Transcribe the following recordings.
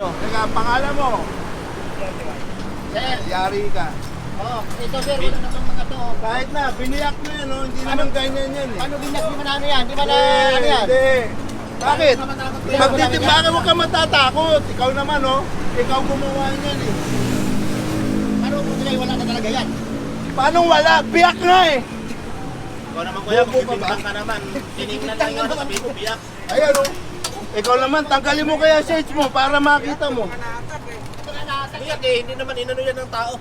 Teka, pangalan mo? Sir, Yari ka. ito sir, wala namang mga to. Kahit na, biniyak mo yan, oh. Hindi naman ganyan yan eh. Paano binyak mo na ano yan? Di ba na ano yan? Hindi. Bakit? Bakit? Bakit mo ka matatakot? Ikaw naman, oh. Ikaw gumawa niyan eh. Paano kung sila wala na talaga yan? Paano wala? Biyak nga eh. Ikaw naman kuya, Bobo ka ba? bibintang ka naman. Tinignan lang yun, sabi mo biyak. Ayan, oh. Ikaw naman, tanggalin mo kaya shades mo para makita mo. Biyak eh, hindi naman inano yan ng tao.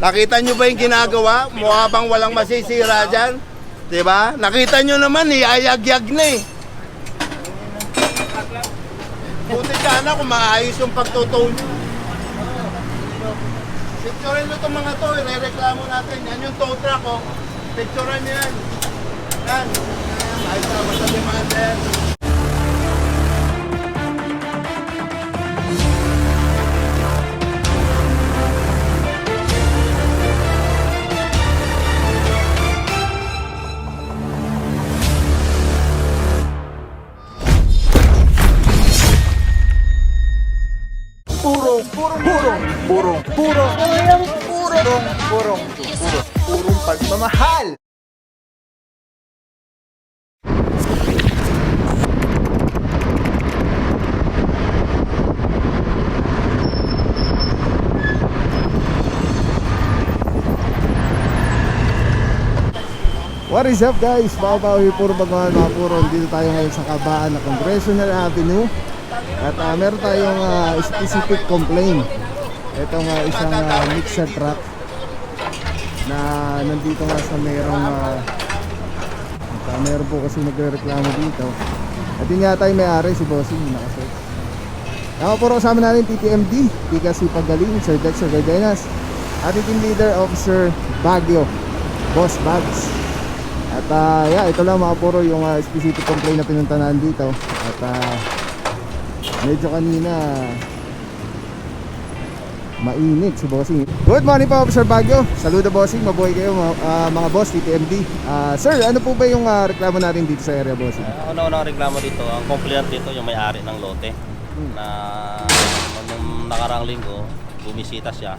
Nakita nyo ba yung ginagawa? Mukha bang walang masisira dyan? Diba? Nakita nyo naman, ayag-yag na eh. Buti sana kung maayos yung pagtotoo nyo. Picturean nyo itong mga to, irereklamo natin. Yan yung tow truck, oh. Picturean nyo yan. Yan. Ayos na ba sa demander? Purong pagmamahal. What is up guys? Babawi puro bagmahal mga puro. Dito tayo ngayon sa Kabaan na Congressional Avenue. At meron tayong specific complaint. Itong isang mixer truck na nandito nga sa merong meron po kasi nagrereklamo dito. At yun yata yung may-ari, si Bossing, nakasot. Ako po kasama natin TTMD, Tika si Pagaling, Sir Dexter Gardenas, at team leader officer Baguio, Boss Bags. At yeah, ito lang mga puro yung specific complaint na pinuntahan dito. At medyo kanina mainit si Bossing. Good morning po Officer Baguio. Saludo Bossing, mabuhay kayo mga boss TTMD. Sir, ano po ba yung reklamo natin dito sa area Bossing? Una-unang reklamo dito, ang complaint dito yung may-ari ng lote na nung nakarang linggo, bumisita siya,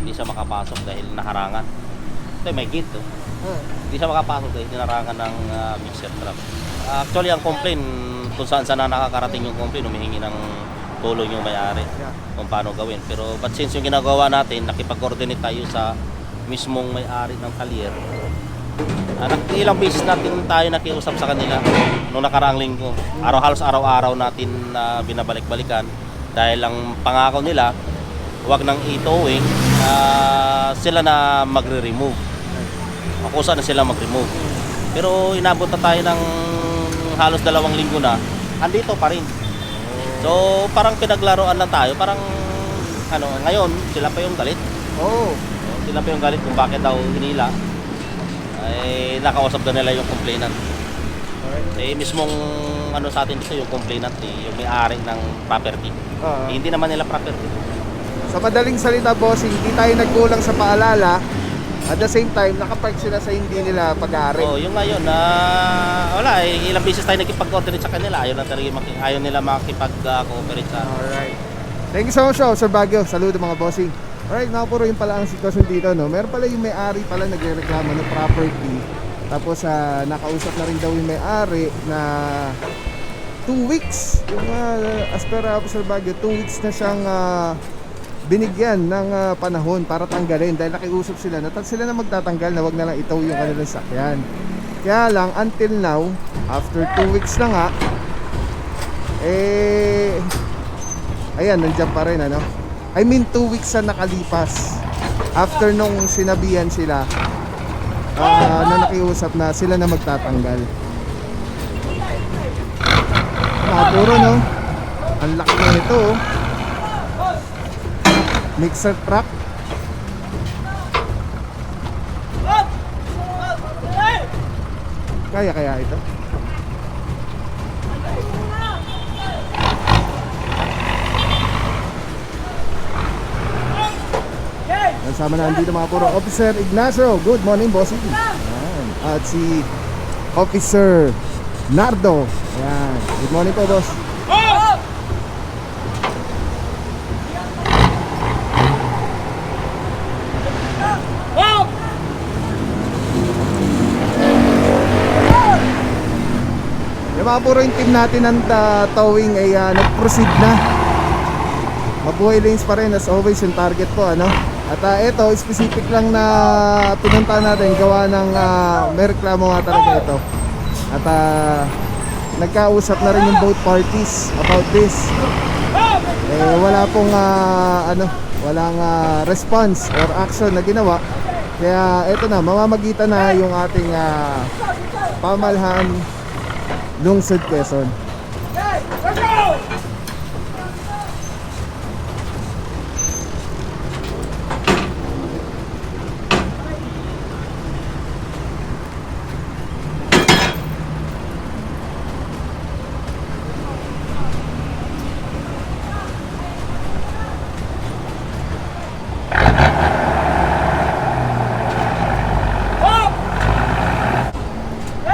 hindi siya makapasok dahil naharangan. Ito may gate to. Hindi siya makapasok dahil hinarangan ng mixer truck. Actually, ang complaint, kung saan na nakakarating yung complaint, humihingi ng tulong yung may-ari kung paano gawin. Pero but since yung ginagawa natin, nakipag-coordinate tayo sa mismong may-ari ng talyer. Ilang beses natin tayo nakiusap sa kanila nung nakaraang linggo. Halos araw-araw natin binabalik-balikan dahil ang pangako nila, huwag nang i-towing, sila na magre-remove. Akusa na sila mag-remove. Pero inabot na tayo ng halos 2 linggo na, andito pa rin. So parang pinaglaruan lang tayo, parang ano, ngayon sila pa yung galit. Sila pa yung galit kung bakit daw hinila. Ay nakausap na nila yung complainant. Eh mismong ano sa atin dito yung complainant, yung may-ari ng property. Hindi naman nila property. Sa madaling salita Bossing, hindi tayo nagkulang sa paalala. At the same time, nakapark sila sa hindi nila pag-aari. Yung ngayon na wala, ilang beses tayo nakipag-coordinate sa kanila. Ayaw nila makipag-cooperate sa. Alright. Thank you so much, Sir Baguio. Saludo mga Bossing. Alright, mga puro yung pala ang sitwasyon dito, no? Meron pala yung may-ari pala nagrereklamo ng property. Tapos nakausap na rin daw yung may-ari na 2 weeks. Yung as per Sir Baguio, 2 weeks na siyang binigyan ng panahon para tanggalin dahil nakiusap sila na sila na magtatanggal na wag na lang itaw yung kanilang sakyan. Kaya lang until now, after 2 weeks na nga, ayan, nandiyan pa rin ano. I mean 2 weeks na nakalipas after nung sinabihan sila na nakiusap na sila na magtatanggal. Puro no, ang laki na ito oh. Mixer truck. Kaya ito. Nasama na dito mga puro Officer Ignacio. Good morning bossing. At si Officer Nardo. Ayan. Good morning po boss. mga puro yung team natin ng towing ay nag-proceed na. Mabuhay lanes pa rin as always yung target ko, ano. At ito, specific lang na pinunta natin, gawa ng may reklamo nga talaga ito. At nagkausap na rin yung both parties about this. Wala pong walang response or action na ginawa. Kaya ito na, mamamagitan na yung ating pamahalaan lungsod Quezon.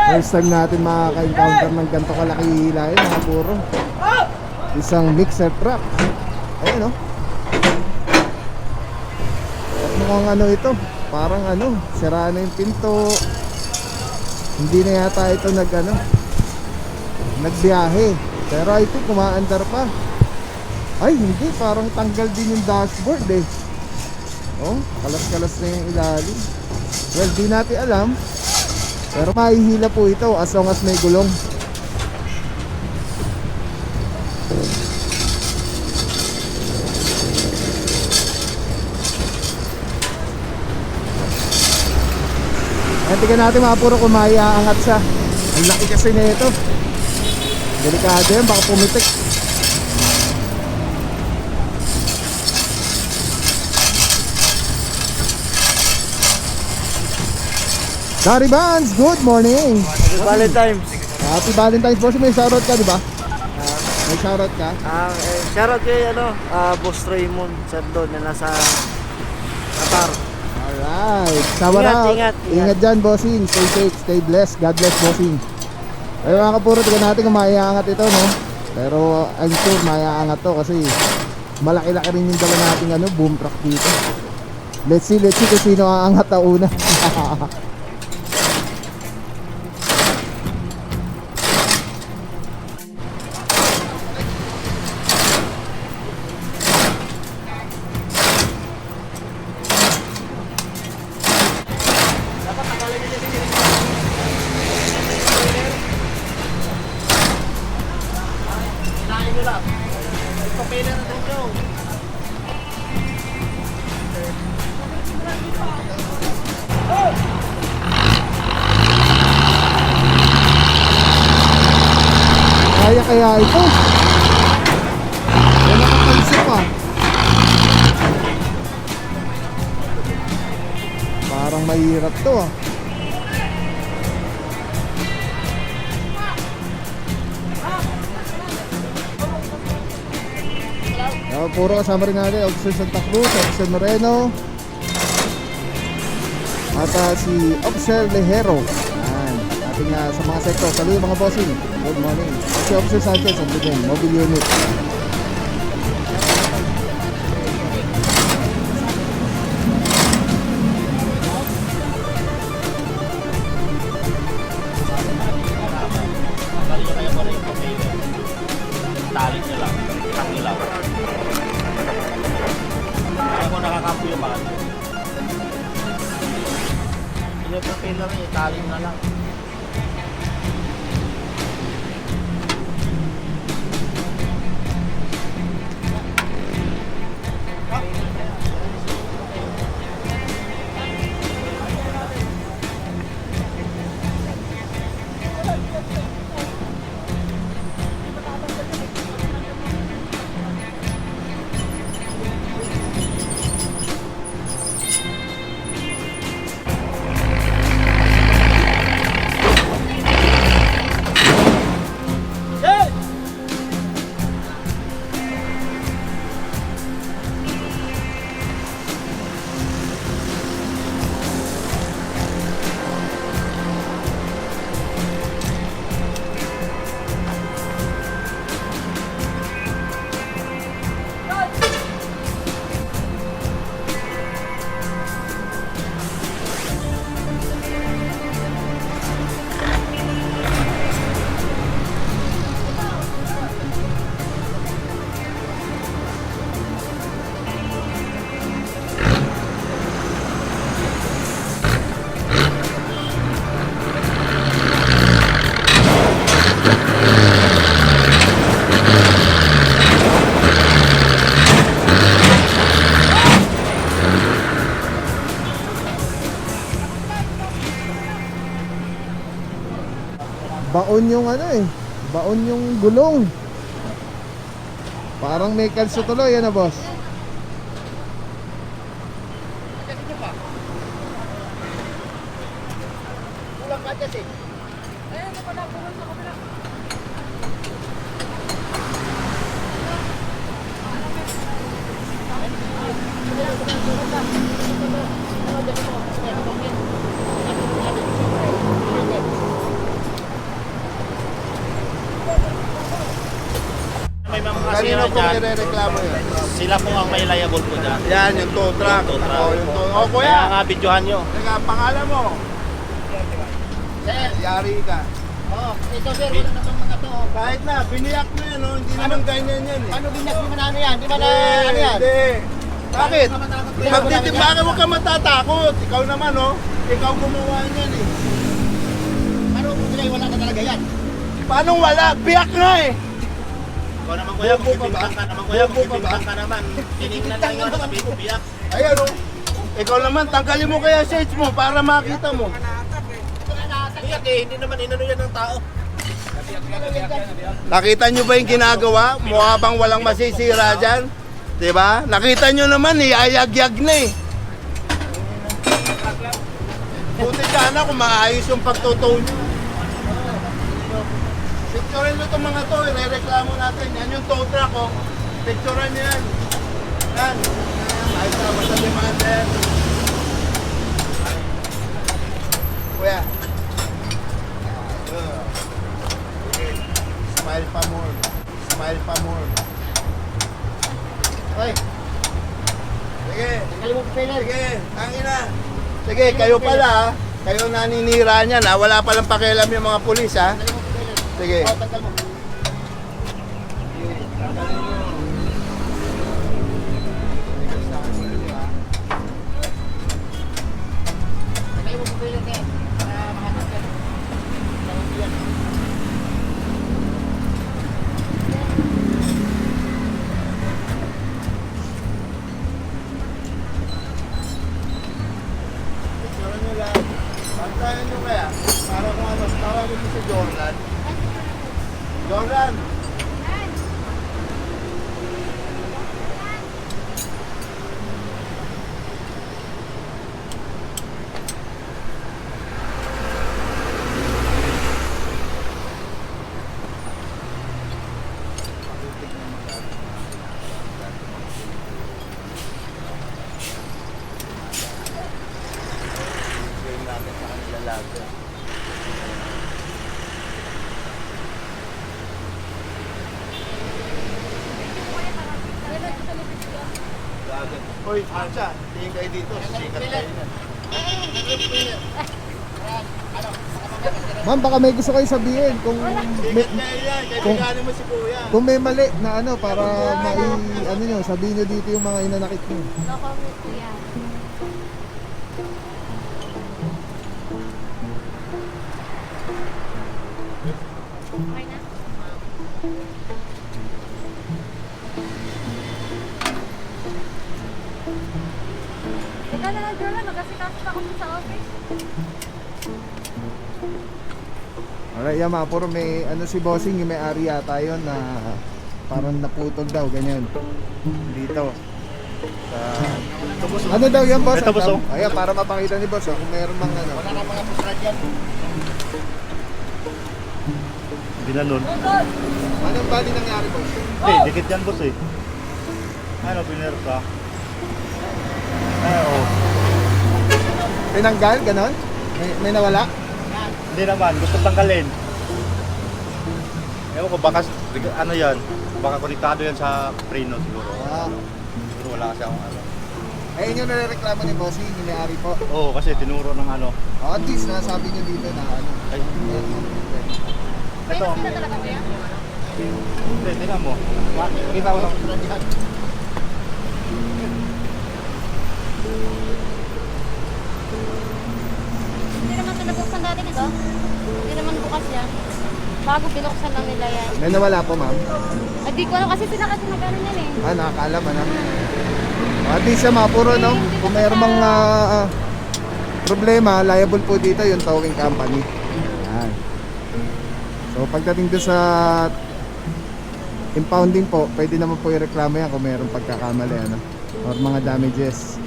First time natin makaka-encounter ng ganito kalaki hilahin, mga puro. Isang mixer truck. Ayun, no? At mukhang ito, parang sira na yung pinto. Hindi na yata ito nagbiyahe. Pero I think kumaandar pa. Ay, hindi, parang tanggal din yung dashboard eh. Oh, kalas-kalas na yung ilalim. Well, di natin alam. Pero mahihila po ito as long as may gulong. Tingnan natin mga puro kung maiaangat siya. Ang laki kasi na ito. Delikado yan, baka pumitik. Dari Vans, good morning. Happy Valentine's. Happy Valentine's. Boss, may shoutout ka, di ba? May shoutout ka? Shoutout kay Boss Raymond Sardon na nasa Qatar. Alright. Sawa na. Ingat dyan, bossing. Stay safe, stay blessed. God bless, bossing. Ay mga kapuro, tignan natin kung maiaangat ito, no? Pero I'm sure maiaangat to kasi malaki-laki rin yung dala nating boom truck dito. Let's see kung sino aangat na una. Kaya ito wala kang pansip pa. Parang mahirap to puro kasama rin natin Officer Santa Cruz, Officer Moreno at si Officer Lejero. Ating sa mga sektor. Saludo mga bossing. Good morning. Si Officer Sanchez ang bigyan, mobile unit. Tali nyo lang. Isang ilaw. Kaya ko nakakampo yung mga. Yung propeller niya, itali na lang. baon yung ano eh. Baon yung gulong. Parang may kalso tuloy, ano boss? Kulang ka kasi. May mga Kanino kasira po dyan, nirereklamo yan? sila po ang may liable po dyan. Yan, yung tow truck. Tow truck. Oh, yung tow. Oh, Kaya kuya. nga, videohan nyo. Teka, pangalan mo. Sir, Yari ka. ito sir, wala na itong mga to. Kahit na, biniyak mo yan, oh. Hindi naman ganyan yan eh. Ano binyak, di man ano yan? Di ba na ano yan? Hindi. Bakit? Hindi. Bakit huwag ka matatakot? Ikaw naman, oh. Ikaw gumawa niyan eh. Ano kung sila wala na talaga yan? Paano wala? Biyak nga eh. Ikaw naman kuya, Bobo ka ba? magbibilang ka naman kuya, Bobo ka ba? magbibilang ka naman. Tinignan lang yun, sabi ko biyak. Ayan, oh. Ikaw naman, tanggalin mo kaya shades mo para makita mo. Biyak eh, hindi naman inano yan ng tao. Nakita nyo ba yung ginagawa? Mukha bang walang masisira dyan? Diba? Nakita nyo naman, ayag-yag na eh. Buti sana kung maayos yung pagtutow nyo. Picturean nyo itong mga to, irereklamo natin. Yan yung tow truck, oh. Picturean nyo yan. Yan. Ayos na ba sa demander? Kuya. Smile pa more. Smile pa more. Hoy, Sige. tanggalin mo propeller. Sige, tangina. Sige, kayo pala, ha? Kayo naninira niyan, ha? Wala palang pakialam yung mga pulis, ha? Tanggalin mo propeller. Sige. Tanggal mo. Tanggalin mo propeller kaya. Para mahanap yan. Tanggalin mo yan. Picturean nyo lang. Pantayan nyo kaya. Para kung ano, tawagin mo si Jordan. Jordan! Gawin natin sa kanila lahat. Hoy, Hansha, tingin kayo dito. Sikat kayo na. Ma'am, baka may gusto kayo sabihin kung may, Sikat kayo yan. Kaibiganin mo si Kuya. kung may mali na ano para ano nyo, sabihin nyo dito yung mga inanakit nyo. Loko mo kuya. Okay na? Teka na lang, Jordan. Magkasikaso pa ako sa office. Alright, Yama, puro may ano si Bossing, yung may ari yata yun na parang naputol daw, ganyan. Dito. Ano daw yan, boss? Ito, boss, oh. Ayan, para mapakita ni boss, oh, kung meron mang ano. Wala na mga pusrad yan. Binanon. Anong bali nangyari, boss? Dikit yan boss eh. Ano, piner ka? Ay, oh. Tinanggal, ganon? May nawala? Hindi naman, gusto tanggalin. Ewan ko, baka, ano yan, baka konektado yan sa preno siguro. Ah. Siguro wala kasi akong ano. Eh, yun yung nare-reklamo ni Bossing, yung may-ari po. Oo, kasi tinuro ng ano. Oh, at least, nasabi nyo dito na ano. Ay, May Ito. nakita talaga kuya? hindi, tingnan mo. Kita ko lang. Hindi naman ito nabuksan dati nito. Hindi naman bukas yan. Bago binuksan lang nila yan. May nawala po, ma'am. Ay, di ko alam kasi sila kasi nag-ano yan eh. Ah, nakakaalam, ano? At least siya mapuro, no? Kung mayroong mga problema, liable po dito yung towing company. Yan. So, So pagdating doon sa impounding po, pwede naman po i-reklamo yan kung mayroong pagkakamali ano, or mga damages.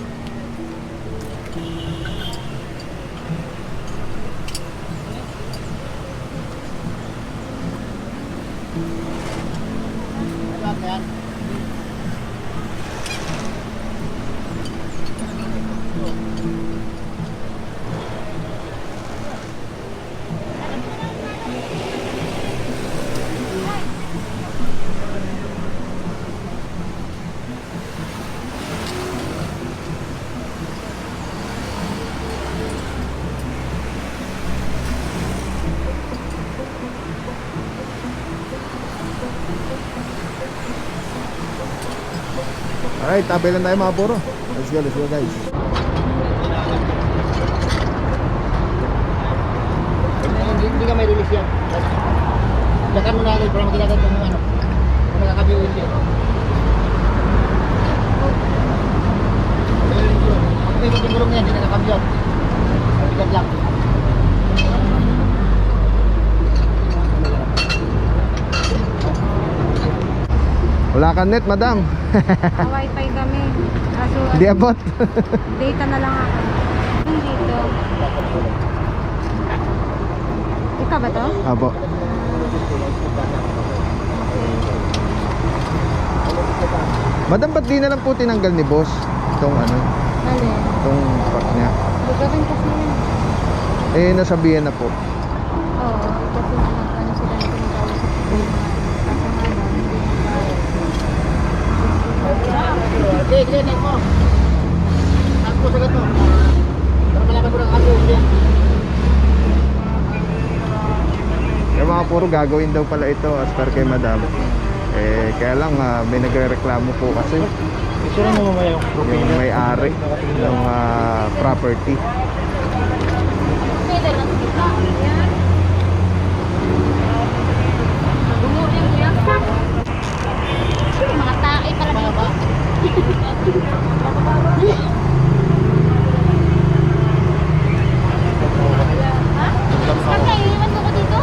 Alright, tabay lang tayo mga puro. Let's go guys. Hindi ka may release yan. Jakan mo na agad para magkilagad mo yung ano. Kung magkakabiwin yan. Pag may magigulong yan, hindi nakakabiyot. Mabigat lang. Wala ka net, madam. Wifi kami. Kaso, Hindi abot. data na lang ako. Yung dito. Ikaw ba to? Apo. Madam, ba't di na lang po tinanggal ni boss itong ano, Alin? itong part niya? Gagawin kasi yun. Eh, nasabihan na po. Oo, kasi nagkano sila na tinatawag sa mga kasama na hindi Okay, klinik mo. Ako sa gato. Para malaman mo ng ako. Yung mga puro gagawin daw pala ito as per kay madam. Eh, kaya lang may nagrereklamo po kasi Gusto rin mo mamaya yung yung may-ari ng property. pwede lang kita. Yan. Bungo yan kuya. Mga tae pala dito. Ha? Kaka, iiwan mo ko dito?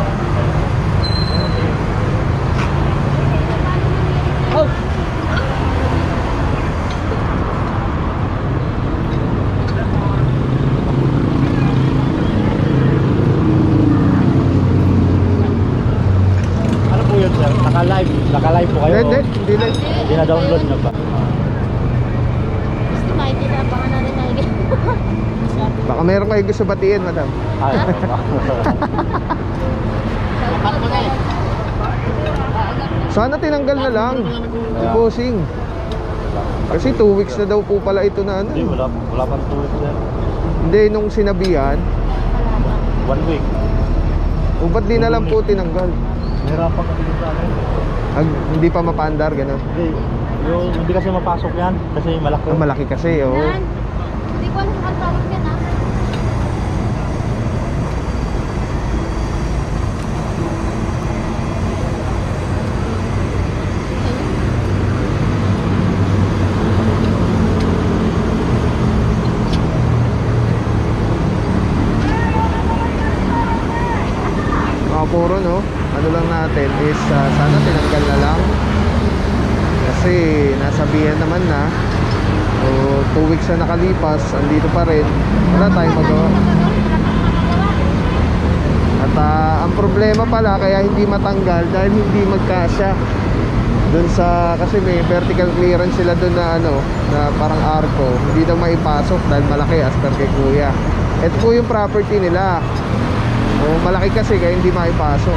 Ano po yun sir? Naka-live po kayo? Hindi na. Hindi na-download na ba? Gusto kahit tinabangan na rin na Baka meron kayo gusto batiin, madam. Ay, Dapat mo na eh. Sana tinanggal na lang. Bossing. Kasi 2 weeks na daw po pala ito na ano. Hindi, wala pang 2 weeks sir. Hindi, nung sinabihan. 1 week. O ba't di na lang po tinanggal? Nahirapan kasi sa akin. Hindi pa mapaandar, gano'n. Hindi kasi mapasok yan kasi malaki. Malaki kasi, oh. Nan, hindi ko alam kung tawag yan ha. Mga puro, no? Ano lang natin is sana tinanggal na lang. Kasi nasabihan naman na. So 2 weeks na nakalipas, andito pa rin. Wala tayong magawa. At ang problema pala kaya hindi matanggal dahil hindi magkasya doon sa, kasi may vertical clearance sila doon na ano, na parang arco, hindi daw maipasok dahil malaki as per kay kuya. Ito po yung property nila. Malaki kasi kaya hindi maipasok.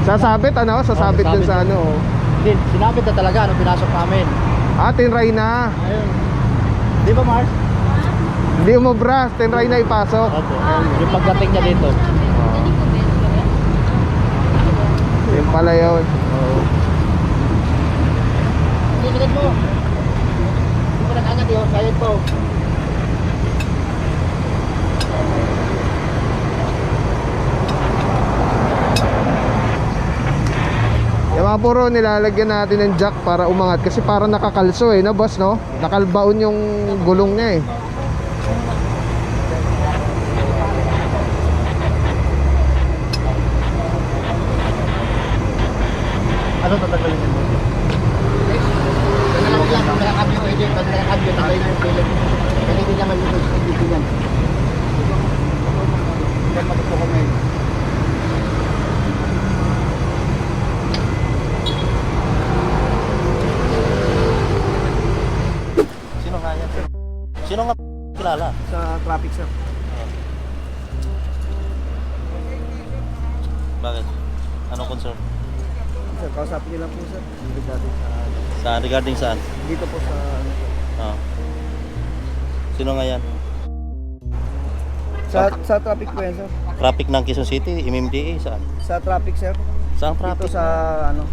Sasabit ano? Sasabit dun sa ano. Hindi, sinabit na talaga nung pinasok namin. Tinry na. Ayun. Di ba Mars? Hindi umubra, tinry na ipasok. Opo. Yung pagdating niya dito. Yun pala yun. Hindi, bigat mo. Hindi pa nag-angat yun. Kaya ito. Yung mga puro nilalagyan natin ng jack para umangat kasi para nakakalso na boss, no? Nakalbaon yung gulong niya Ano tatanggalin mo? Dalawag lang, kung nakakabyo ko, hindi. Pag nakakabyo, tanggalin yung pilit. Kasi hindi naman yung bibigyan. Hindi matutuko ngayon. Sino nga yan? Sino nga kilala? Sa traffic, sir. Bakit? Anong concern? Sir, kausapin niyo lang po, sir. Regarding sa... Saan? Regarding saan? Dito po sa... Oh. Sino nga yan? Sa traffic po yan, sir. Traffic ng Quezon City, MMDA, saan? Sa traffic, sir. Saan Dito traffic? sa ano?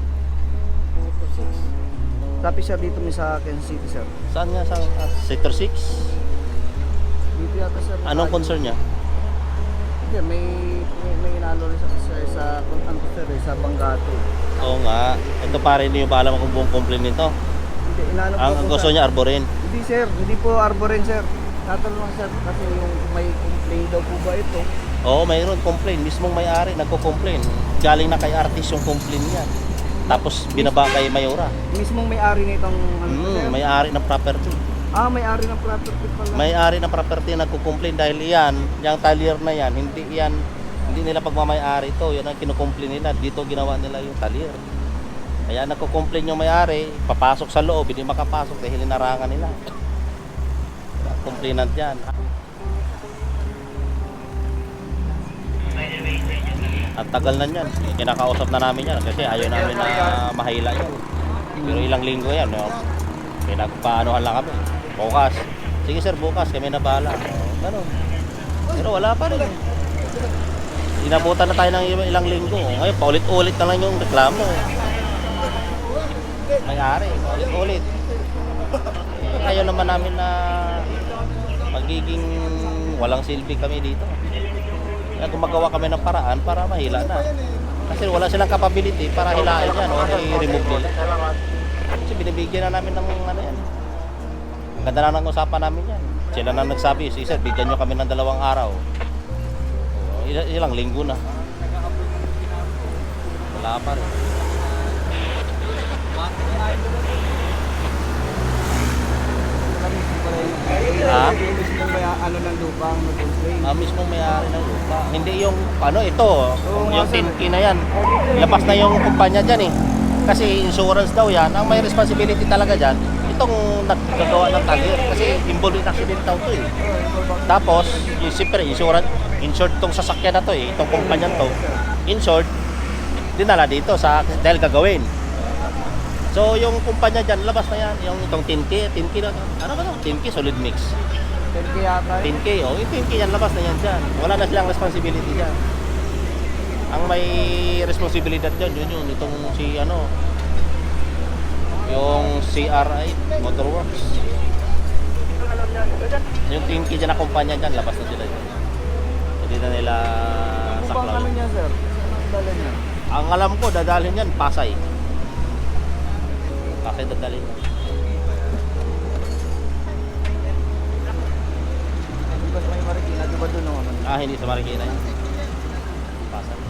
Traffic, sir, dito may sa Quezon City, sir. Saan nga? Saan? Sector 6? Dito yata, sir. Anong concern niya? Hindi, may inalo rin sa ano, sir, sa Bangato. Oo nga. Ito pare, hindi nyo pa alam kung buong complaint nito. Hindi, inalo po Ang po, gusto sir. niya, arborin. Hindi, sir. Hindi po arborin, sir. Tatanong sir, kasi yung may complaint daw po ba ito? Oo, mayroon complaint. Mismong may-ari, nagko-complain. Galing na kay artist yung complaint niya. Tapos binaba kay Mayora. Mismong may-ari nitong ano po, sir? May-ari ng property. May-ari ng property pala. May-ari ng property nagko-complain dahil yan, yung talier na yan, hindi nila pagmamay-ari ito. Yan ang kinukomplain nila. Dito ginawa nila yung talier. Kaya nagko-complain yung may-ari, papasok sa loob, hindi makapasok dahil inarangan nila. Complainant yan. Ang tagal na yan. Kinakausap na namin yan kasi ayaw namin na mahila yan. Pero ilang linggo yan. No? Pinagpaanohan lang kami. Bukas. Sige sir, bukas kami na bahala. Ganun. Pero wala pa rin. Inabutan na tayo ng ilang linggo. Ngayon, paulit-ulit na lang yung reklamo. May-ari, paulit-ulit. Ayaw naman namin na magiging walang silbi kami dito. Kaya gumagawa kami ng paraan para mahila na. Kasi wala silang capability para hilain yan o i-remove nila. Kasi binibigyan na namin ng ano yan. Ang ganda na ng usapan namin yan. Sila na nagsabi, sir, bigyan nyo kami ng 2 araw. Ilang linggo na. Wala pa rin. Ha? Mismong may ano ng lupa ang nag-complain. Mismong may-ari ng lupa. Hindi yung ano ito, yung sir. 10K na yan. Labas na yung kumpanya dyan eh. Kasi insurance daw yan. Ang may responsibility talaga dyan, itong naggagawa ng talier. Kasi involved in accident daw to eh. Tapos, yung siyempre, insured tong sasakyan na to eh. Itong kumpanya to. Insured, dinala dito dahil gagawin. So, yung kumpanya dyan, labas na yan. Yung itong 10K na, ano ba ito? 10K solid mix. 10K yata. 10K, oh, yung 10K yan, labas na yan dyan. Wala na silang responsibility dyan. Ang may responsibilidad dyan, yun, itong si, ano, yung CRI, Motorworks. Yung 10K dyan na kumpanya dyan, labas na sila dyan. Hindi na nila saklaw. Ano niya, sir? Saan ang dala niya? Ang alam ko, dadalhin yan, Pasay. Pasay dadalhin yan. Basta may Marikina, di ba doon ang ano? Hindi sa Marikina yan. Pasay.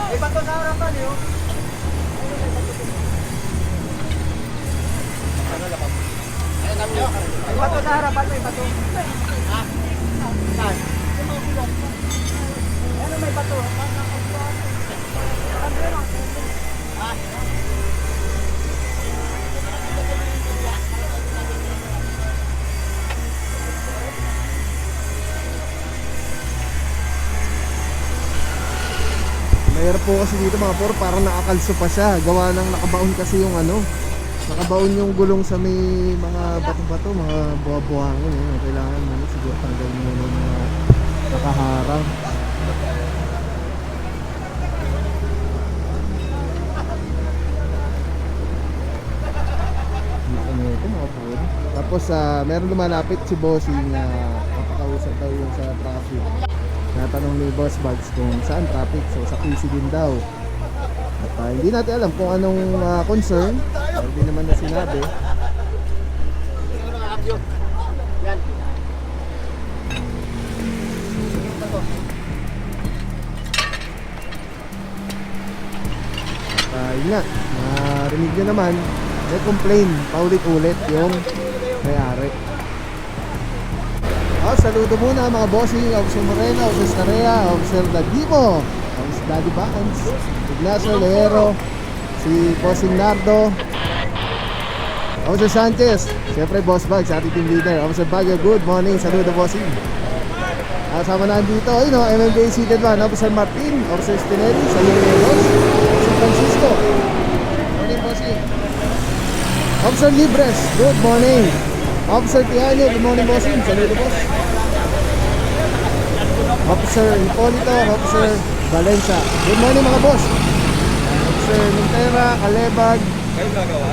May bato sa harapan yun. May bato sa harapan, may bato. Ha? Saan? Ano may bato? Mayroon po kasi dito mga por, parang nakakalso pa siya. Gawa ng nakabaon kasi yung ano. Nakabaon yung gulong sa may mga bato-bato, mga buha-buhangin. Kailangan mo siguro tanggalin mo ng mga Nakaharang. Ano ito mga puro. Tapos meron lumalapit si Bossing na kapakausap daw yung sa traffic. Natanong ni Boss Bugs kung saan traffic. So sa QC din daw. At hindi natin alam kung anong concern. Hindi naman na sinabi. Yan. Yun nga, narinig nyo naman, may complain paulit-ulit yung may-ari. Saludo muna mga bossing, Officer Moreno, Officer Starea, Officer Dadimo, Officer Daddy Bacans, Ignacio Leero, si Bossing Nardo, Officer Sanchez, siyempre Boss Bag, sa ating team leader, Officer Baguio, good morning, saludo bossing. Kasama na dito, ayun o, MMDA seated 1, Officer Martin, Officer Spinelli, saludo boss, Officer Francisco, morning bossing. Officer Libres, good morning. Officer Tiano, good morning bossing, saludo boss. Officer Hipolito, Officer Valencia, good morning mga boss. Officer Montera, Calebag,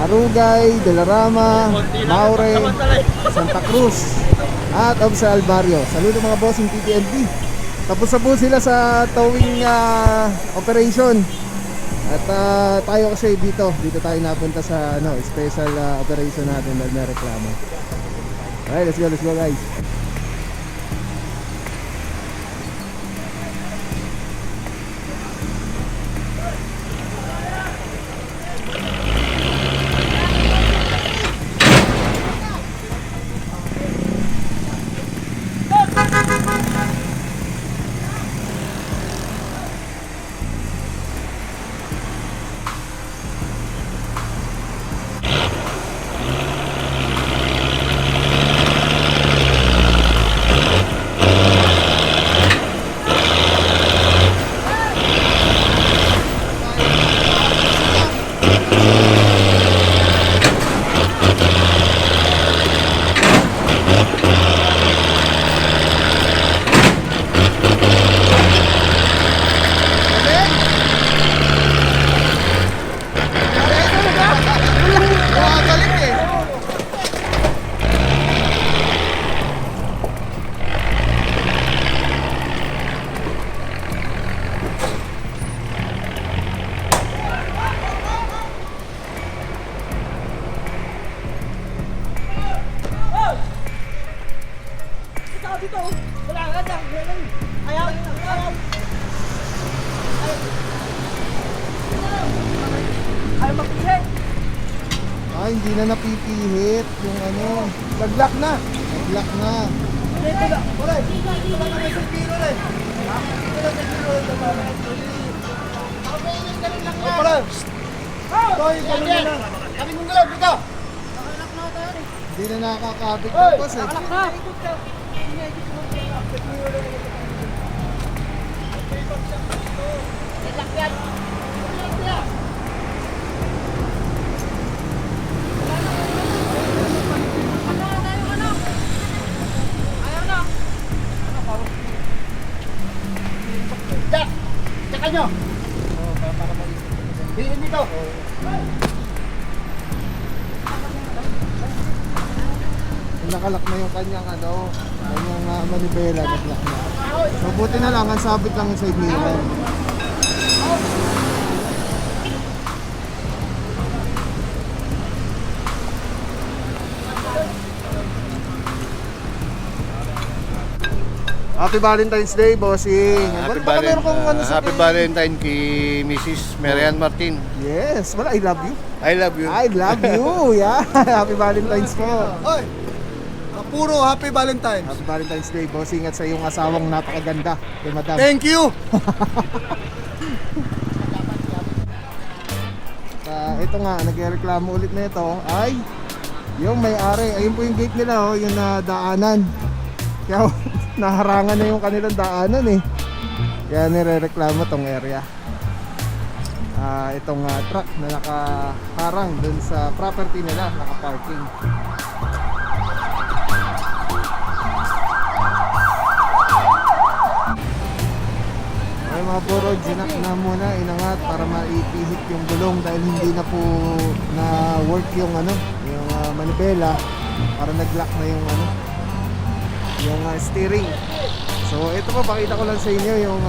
Arugay, De La Rama, Maure, Santa Cruz, at Officer Alvario. Saludo mga bossing TTNT. Tapos na po sila sa towing operation. At tayo kasi dito tayo napunta sa special operation natin dahil may reklamo. Alright, let's go guys. Hindi na napipihit yung laglock na. Hindi na nakakapit yung boss eh. Tsaka nyo. Bilhin dito. Nakalak na yung kanyang manibela, nakalak na. So buti na lang, ang sabit lang yung side mirror. Happy Valentine's Day, bossing. Happy Valentine kay Mrs. Marian Martin. Yes, I love you. I love you. I love you. Yeah. Happy Valentine's po. Oy! Puro Happy Valentine's. Happy Valentine's Day, bossing, at sa iyong asawang napakaganda, kay Madam. Thank you! Ito nga, nagreklamo ulit na ito ay yung may-ari. Ayun po yung gate nila, yung daanan. Kaya naharangan na yung kanilang daanan eh. Kaya nirereklamo tong area. Itong truck na nakaharang dun sa property nila, nakaparking. Ay mga puro, ginak na muna, inangat para maipihit yung gulong dahil hindi na po na work yung yung manibela para nag-lock na yung yung steering. So ito po, pakita ko lang sa inyo yung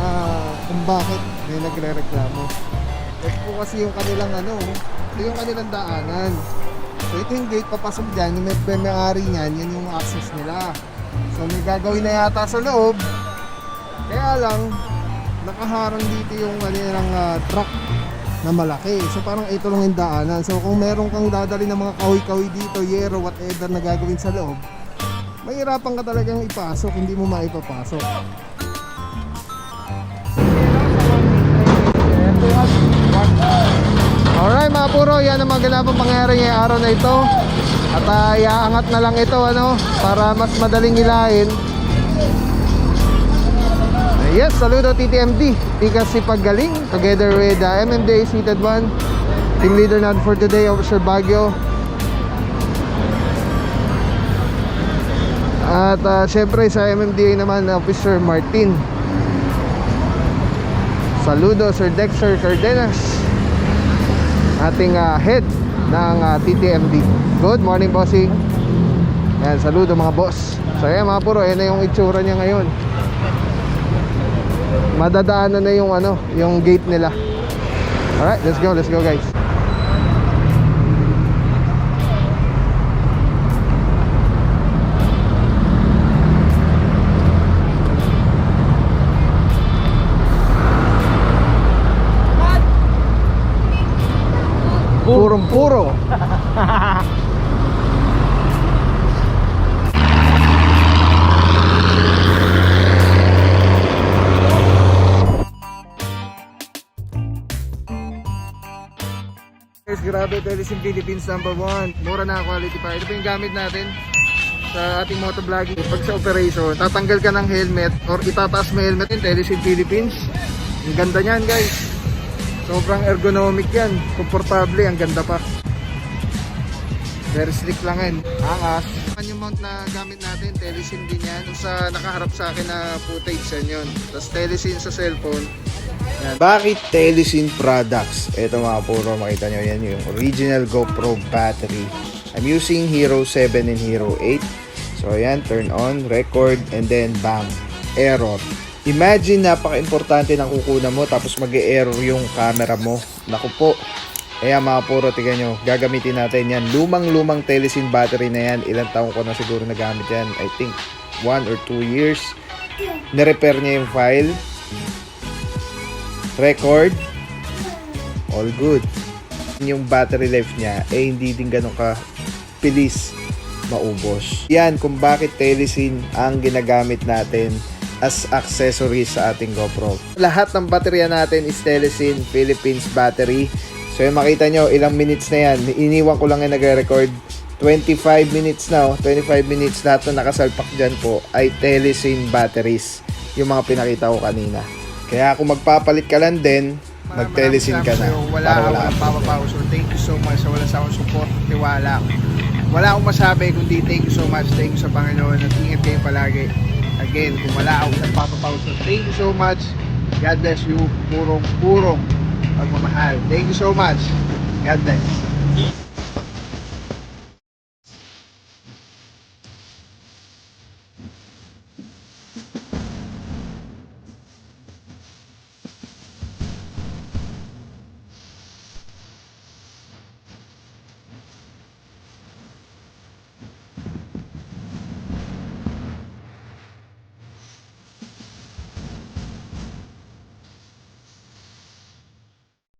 kung bakit may nagre-reklamo. Ito po kasi yung kanilang ito yung kanilang daanan. So ito yung gate papasok dyan, yung may-ari niyan, yan yung access nila. So may gagawin na yata sa loob. Kaya lang nakaharang dito yung kanilang truck na malaki. So parang ito lang yung daanan. So kung meron kang dadali ng mga kahoy-kahoy dito, yero, whatever na gagawin sa loob, mahirapan ka talagang ipasok, hindi mo maipapasok. Alright mga puro, yan ang mga pangyayari ngayong araw na ito. At iaangat na lang ito para mas madaling hilahin. Yes, saludo TTMD, Tikas Sipagaling, together with MMDA Seated 1, team leader natin for today, Officer Baguio. At syempre sa MMDA naman, Officer Martin. Saludo Sir Dexter Cardenas, ating head ng TTMD. Good morning, bossing. Yan, saludo mga boss. So yan mga puro, yan na yung itsura niya ngayon. Madadaanan na yung yung gate nila. Alright, let's go guys. Purong-puro. Guys, grabe, Telesim Philippines #1. Mura na quality pa. Ito po yung gamit natin sa ating motovlogging. Pag sa operation, tatanggal ka ng helmet or itataas mo helmet yung Telesim Philippines. Ang ganda niyan guys. Sobrang ergonomic yan. Komportable, ang ganda pa. Very slick lang yan. Angas. Yung mount na gamit natin, Telesim din yan. Sa nakaharap sa akin na footage yan yun. Tapos Telesim sa cellphone. Yan. Bakit Telesin products? Ito mga puro, makita nyo yan yung original GoPro battery. I'm using Hero 7 and Hero 8. So ayan, turn on, record, and then bang, error. Imagine, napaka-importante ng kukunan mo tapos mag-e-error yung camera mo. Naku po. Ayan mga puro, tignan nyo, gagamitin natin yan. Lumang-lumang Telesin battery na yan. Ilang taong ko na siguro nagamit yan. I think 1 or 2 years. Nirepair niya yung file. Record, all good. Yung battery life niya hindi din ganun ka bilis maubos. Yan kung bakit Telesin ang ginagamit natin as accessories sa ating GoPro. Lahat ng baterya natin is Telesin Philippines battery. So yung makita nyo, ilang minutes na yan. Iniwan ko lang yung nagre-record. 25 minutes na 25 minutes, lahat na nakasalpak dyan po ay Telesin batteries. Yung mga pinakita ko kanina. Kaya kung magpapalit ka lang din, mag-Telesin ka na. Wala akong papapaw. So thank you so much sa wala sa akong support, tiwala. Wala akong masabi kundi thank you so much. Thank you sa Panginoon at ingat kayo palagi. Again, kung wala akong papapaw. So thank you so much. God bless you. Purong pagmamahal. Thank you so much. God bless.